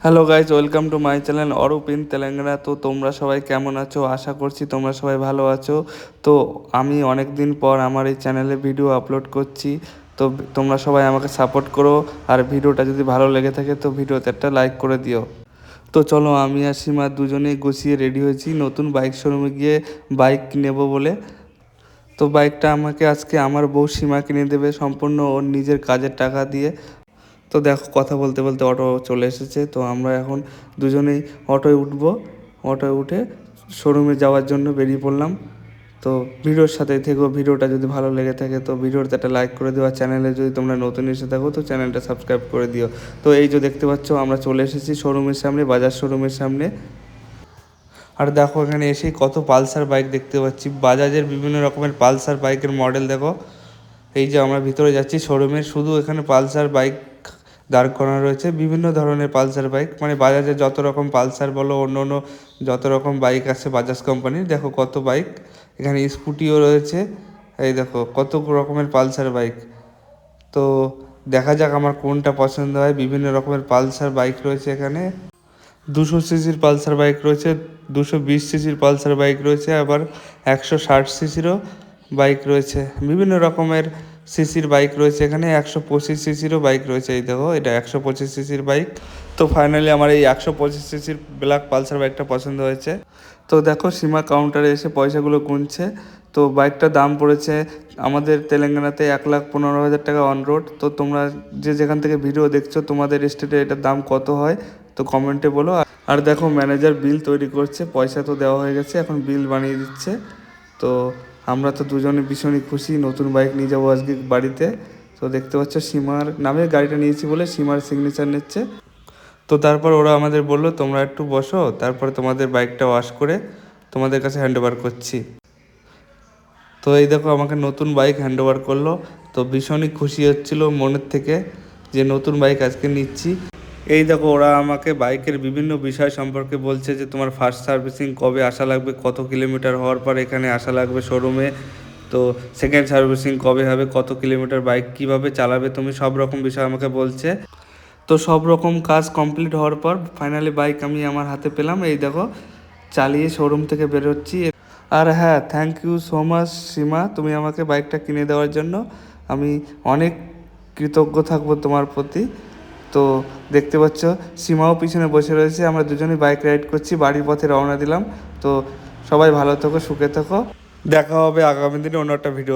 Hello guys, welcome to my channel Arup in Telangana. তো তোমরা সবাই কেমন আছো? আশা করছি তোমরা সবাই ভালো আছো। তো আমি অনেক দিন পর আমার এই চ্যানেলে ভিডিও আপলোড করছি। তো তোমরা সবাই আমাকে সাপোর্ট করো, আর ভিডিওটা যদি ভালো লেগে থাকে তো ভিডিওতে একটা লাইক করে দিও। তো চলো, আমি আর সীমা দুজনেই গুছিয়ে রেডি হয়েছি নতুন বাইক শোরুমে গিয়ে বাইক নেব বলে। তো বাইকটা আমাকে আজকে আমার বউ সীমা কিনে দেবে সম্পূর্ণ ওর নিজের কাজের টাকা দিয়ে। তো দেখো, কথা বলতে বলতে অটো চলে এসেছে। তো আমরা এখন দুজনেই অটোয় উঠবো। অটোয় উঠে শোরুমে যাওয়ার জন্য বেরিয়ে পড়লাম। তো ভিডিওর সাথে থেকো। ভিডিওটা যদি ভালো লেগে থাকে তো ভিডিওতে একটা লাইক করে দিও, আর চ্যানেলে যদি তোমরা নতুন এসে থাকো তো চ্যানেলটা সাবস্ক্রাইব করে দিও। তো এই যে দেখতে পাচ্ছ, আমরা চলে এসেছি শোরুমের সামনে, বাজাজ শোরুমের সামনে। আর দেখো, এখানে এসেই কত পালসার বাইক দেখতে পাচ্ছি। বাজাজের বিভিন্ন রকমের পালসার বাইকের মডেল দেখো। এই যে আমরা ভিতরে যাচ্ছি শোরুমের, শুধু এখানে পালসার বাইক দাঁড় করানো রয়েছে, বিভিন্ন ধরনের পালসার বাইক, মানে বাজাজের যত রকম পালসার বলো, অন্য অন্য যত রকম বাইক আছে বাজাজ কোম্পানির। দেখো কত বাইক, এখানে স্কুটিও রয়েছে। এই দেখো কত রকমের পালসার বাইক। তো দেখা যাক আমার কোনটা পছন্দ হয়। বিভিন্ন রকমের পালসার বাইক রয়েছে এখানে। 200 সিসির পালসার বাইক রয়েছে, 220 সিসির পালসার বাইক রয়েছে, আবার 160 সিসিরও বাইক রয়েছে। বিভিন্ন রকমের সিসির বাইক রয়েছে এখানে। 125 সিসিরও বাইক রয়েছে। এই দেখো, এটা 125 সিসির বাইক। তো ফাইনালি আমার এই 125 সিসির ব্ল্যাক পালসার বাইকটা পছন্দ হয়েছে। তো দেখো, সীমা কাউন্টারে এসে পয়সাগুলো গুনছে। তো বাইকটার দাম পড়েছে আমাদের তেলেঙ্গানাতে 1,15,000 টাকা অন রোড। তো তোমরা যে যেখান থেকে ভিডিও দেখছো, তোমাদের স্টেটে এটার দাম কত হয় তো কমেন্টে বলো। আর দেখো, ম্যানেজার বিল তৈরি করছে, পয়সা তো দেওয়া হয়ে গেছে, এখন বিল বানিয়ে দিচ্ছে। তো আমরা তো দুজনে ভীষণই খুশি, নতুন বাইক নিয়ে যাবো আজকে বাড়িতে। তো দেখতে পাচ্ছ, সীমার নামে গাড়িটা নিয়েছি বলে সীমার সিগনেচার নিচ্ছে। তো তারপর ওরা আমাদের বললো তোমরা একটু বসো, তারপরে তোমাদের বাইকটা ওয়াশ করে তোমাদের কাছে হ্যান্ড ওভার করছি। তো এই দেখো, আমাকে নতুন বাইক হ্যান্ড ওভার করলো। তো ভীষণই খুশি হচ্ছিল মনের থেকে যে নতুন বাইক আজকে নিচ্ছি। এই দেখো, ওরা আমাকে বাইকের বিভিন্ন বিষয় সম্পর্কে বলছে যে তোমার ফার্স্ট সার্ভিসিং কবে আসা লাগবে, কত কিলোমিটার হওয়ার পর এখানে আসা লাগবে শোরুমে। তো সেকেন্ড সার্ভিসিং কবে হবে, কত কিলোমিটার বাইক কিভাবে চালাবে তুমি, সব রকম বিষয় আমাকে বলছে। তো সব রকম কাজ কমপ্লিট হওয়ার পর ফাইনালি বাইক আমি আমার হাতে পেলাম। এই দেখো, চালিয়ে শোরুম থেকে বেরোচ্ছি। আর হ্যাঁ, থ্যাংক ইউ সো মাচ সীমা, তুমি আমাকে বাইকটা কিনে দেওয়ার জন্য। আমি অনেক কৃতজ্ঞ থাকবো তোমার প্রতি। তো দেখতে পাচ্ছ, সীমাও পিছনে বসে রয়েছে। আমরা দুজনেই বাইক রাইড করছি, বাড়ির পথে রওনা দিলাম। তো সবাই ভালো থেকো, সুখে থেকো। দেখা হবে আগামী দিনে অন্য একটা ভিডিও।